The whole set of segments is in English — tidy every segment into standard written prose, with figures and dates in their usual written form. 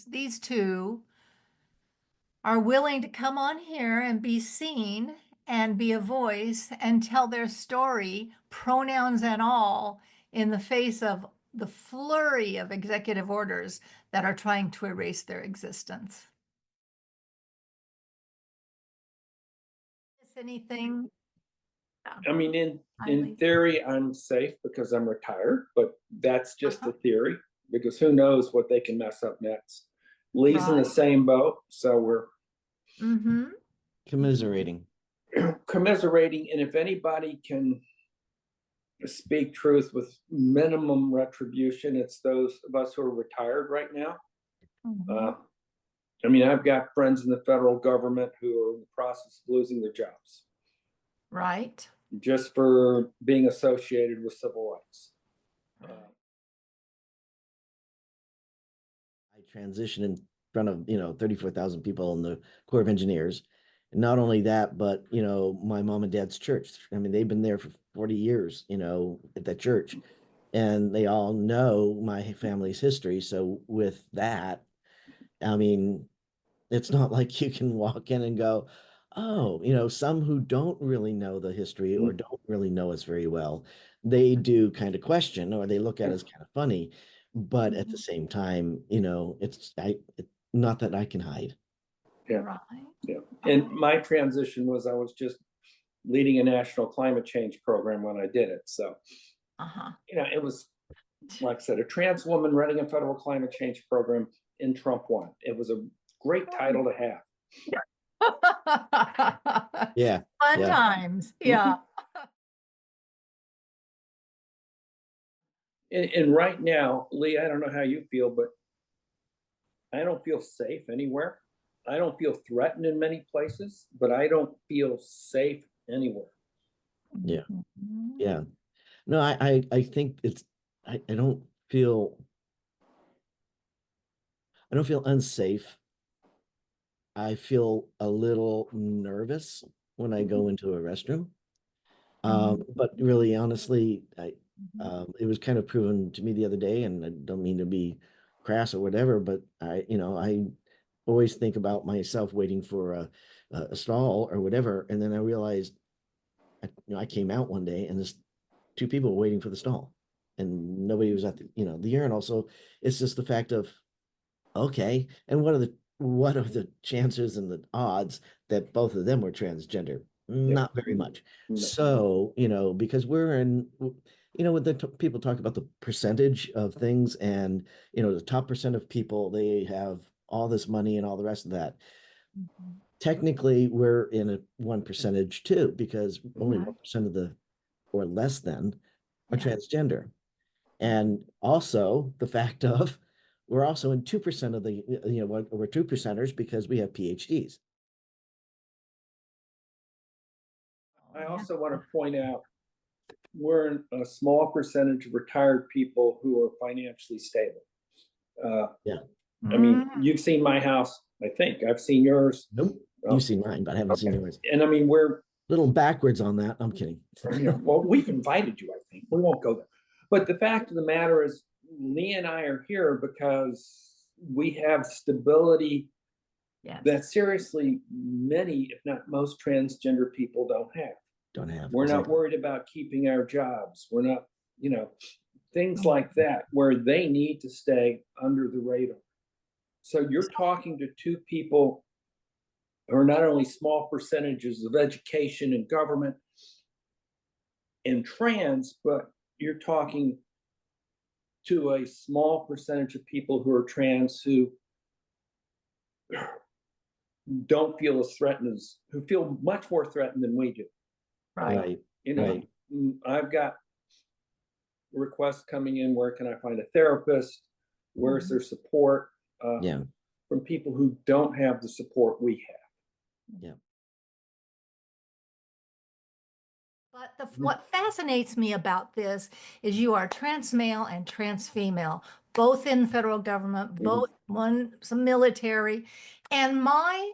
these two are willing to come on here and be seen and be a voice and tell their story, pronouns and all, in the face of the flurry of executive orders that are trying to erase their existence. Is anything? I mean, in theory, I'm safe because I'm retired, but that's just a theory because who knows what they can mess up next. Lee's in the same boat, so we're commiserating. Commiserating, and if anybody can speak truth with minimum retribution, it's those of us who are retired right now. I mean, I've got friends in the federal government who are in the process of losing their jobs. Right. Just for being associated with civil rights. I transitioned in front of, 34,000 people in the Corps of Engineers. And not only that, but, my mom and dad's church. I mean, they've been there for 40 years, at that church. And they all know my family's history. So with that, I mean, it's not like you can walk in and go, oh, some who don't really know the history or don't really know us very well, they do kind of question or they look at us kind of funny. But at the same time, it's not that I can hide. Yeah. Right. Yeah. And my transition was I was just leading a national climate change program when I did it. So, it was, like I said, a trans woman running a federal climate change program in Trump 1. It was a great title to have. Yeah. Fun times. Yeah. And right now, Lee, I don't know how you feel, but I don't feel safe anywhere. I don't feel threatened in many places, but I don't feel safe anywhere. Yeah. Yeah. No, I think I don't feel unsafe. I feel a little nervous when I go into a restroom. But really, honestly, it was kind of proven to me the other day, and I don't mean to be crass or whatever, but I always think about myself waiting for a stall or whatever, and then I realized, I came out one day and there's two people waiting for the stall, and nobody was at the urinal. So it's just the fact of, okay, and what are the chances and the odds that both of them were transgender? Not very much. So, because we're in, when people talk about the percentage of things and, the top percent of people, they have all this money and all the rest of that. Technically, we're in a 1% too, because only 1% of the, or less than, are transgender. And also the fact of, we're also in 2% of the, we're 2%ers because we have PhDs. I also want to point out we're in a small percentage of retired people who are financially stable. I mean, you've seen my house. I think I've seen yours. Nope. You've seen mine, but I haven't seen yours. And I mean, we're a little backwards on that. I'm kidding. Well, we've invited you, I think. We won't go there. But the fact of the matter is, Lee and I are here because we have stability that seriously many, if not most, transgender people don't have. We're not worried about keeping our jobs. We're not, things like that, where they need to stay under the radar. So you're talking to two people who are not only small percentages of education and government and trans, but you're talking to a small percentage of people who are trans who don't feel as threatened who feel much more threatened than we do. Right. I've got requests coming in. Where can I find a therapist? Where's their support? From people who don't have the support we have. But what fascinates me about this is you are trans male and trans female, both in federal government, both some military. And my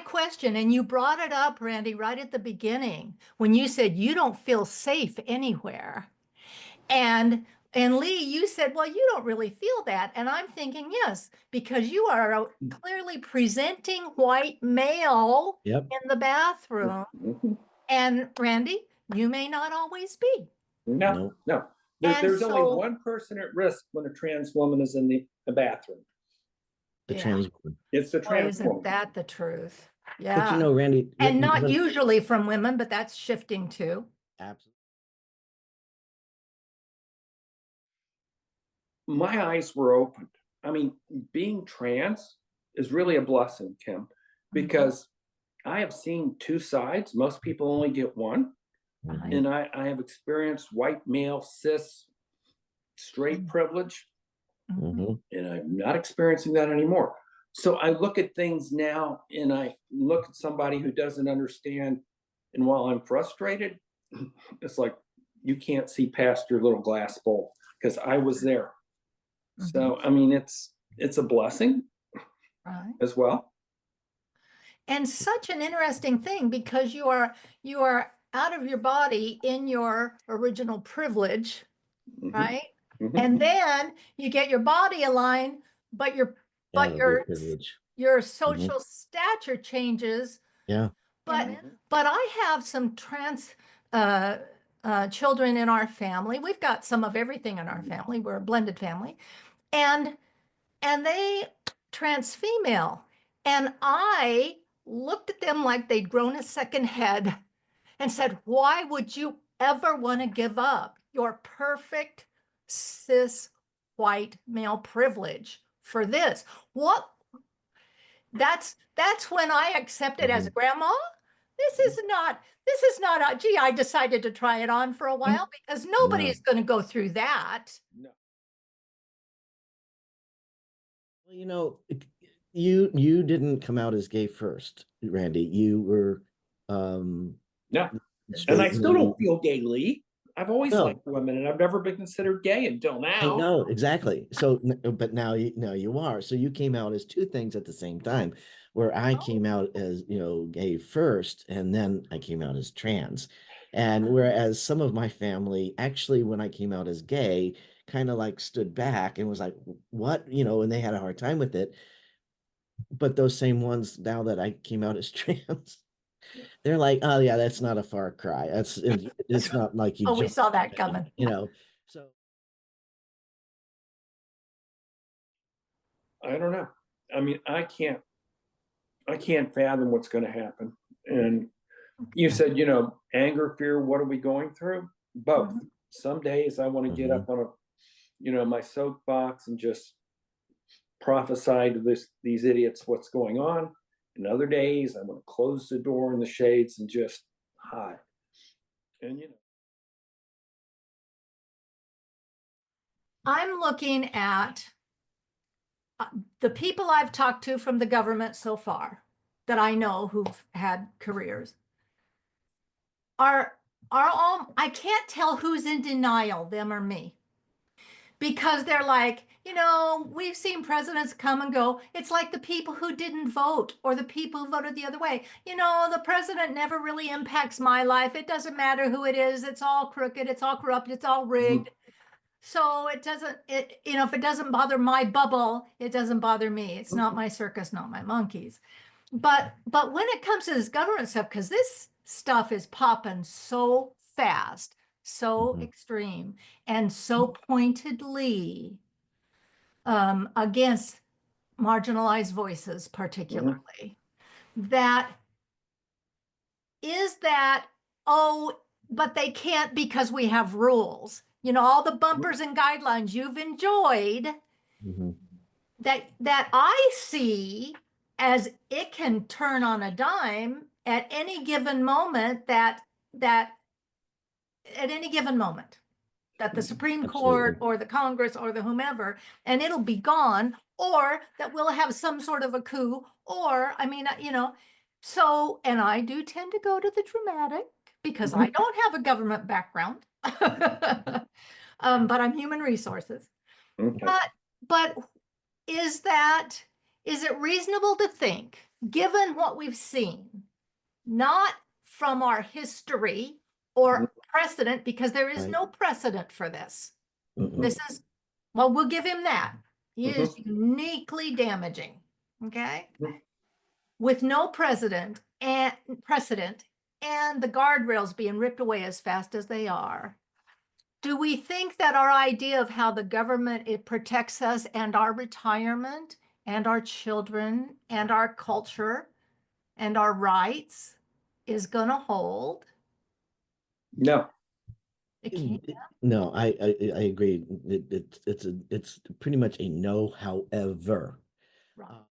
question, and you brought it up, Randy, right at the beginning, when you said you don't feel safe anywhere. And And Lee, you said, well, you don't really feel that. And I'm thinking, yes, because you are clearly presenting white male Yep. in the bathroom. Mhm. And Randy, you may not always be. No, No. no. And There's only so, one person at risk when a trans woman is in the bathroom. The yeah, trans woman. It's the boy, trans isn't woman. that the truth? But you Yeah. know, Randy, And not when, usually from women, but that's shifting too. absolutely. My eyes were opened. I mean, being trans is really a blessing, Kim, because I have seen two sides. Most people only get one. Right. And I have experienced white male, cis, straight privilege, Mhm. and I'm not experiencing that anymore. So I look at things now and I look at somebody who doesn't understand. And while I'm frustrated, it's like you can't see past your little glass bowl because I was there. So I mean, it's a blessing Right. as well. And such an interesting thing because you are out of your body in your original privilege, Mhm, right? mhm. And then you get your body aligned, but Out of your privilege. your social stature changes. Yeah. But I have some trans children in our family. We've got some of everything in our family. We're a blended family, and they trans female, and I looked at them like they'd grown a second head and said, "Why would you ever want to give up your perfect cis white male privilege for this?" What? That's when I accepted as a grandma. This is not a, gee, I decided to try it on for a while because nobody No. is going to go through that. No. Well, you know, you didn't come out as gay first, Randy. You were No. And I straight. still don't feel gay, Lee. I've always No, liked women and I've never been considered gay until I now. know exactly. So, but now you are. So you came out as two things at the same time, where I came out as, gay first, and then I came out as trans. And whereas some of my family actually, when I came out as gay, kind of like stood back and was like, what, and they had a hard time with it. But those same ones, now that I came out as trans, they're like, oh yeah, that's not a far cry. It's not like you Oh, we jump, saw that coming. So I don't know. I mean, I can't fathom what's going to happen. And you said, anger, fear, what are we going through? Both. Some days I want to get up on my soapbox and just prophesy to these idiots what's going on. And other days I want to close the door in the shades and just hide. And I'm looking at the people I've talked to from the government so far that I know who've had careers are all, I can't tell who's in denial, them or me, because they're like, we've seen presidents come and go. It's like the people who didn't vote or the people who voted the other way. The president never really impacts my life. It doesn't matter who it is. It's all crooked. It's all corrupt. It's all rigged. So it doesn't, if it doesn't bother my bubble, it doesn't bother me. It's not my circus, not my monkeys. But when it comes to this government stuff, because this stuff is popping so fast, so extreme, and so pointedly against marginalized voices, particularly, that is that, oh, but they can't because we have rules. All the bumpers and guidelines you've enjoyed that I see as it can turn on a dime at any given moment that at any given moment that the Supreme Court or the Congress or the whomever, and it'll be gone, or that we'll have some sort of a coup, or, I mean, so, and I do tend to go to the dramatic because I don't have a government background, but I'm human resources. Okay. But is it reasonable to think, given what we've seen, not from our history or precedent, because there is no precedent for this, This is, well, we'll give him that. He is Mhm. uniquely damaging. Okay. Mhm. With no precedent and the guardrails being ripped away as fast as they are. Do we think that our idea of how the government, it protects us and our retirement and our children and our culture and our rights is gonna hold? No. It can't. No, I agree. It's pretty much a no, however. Right.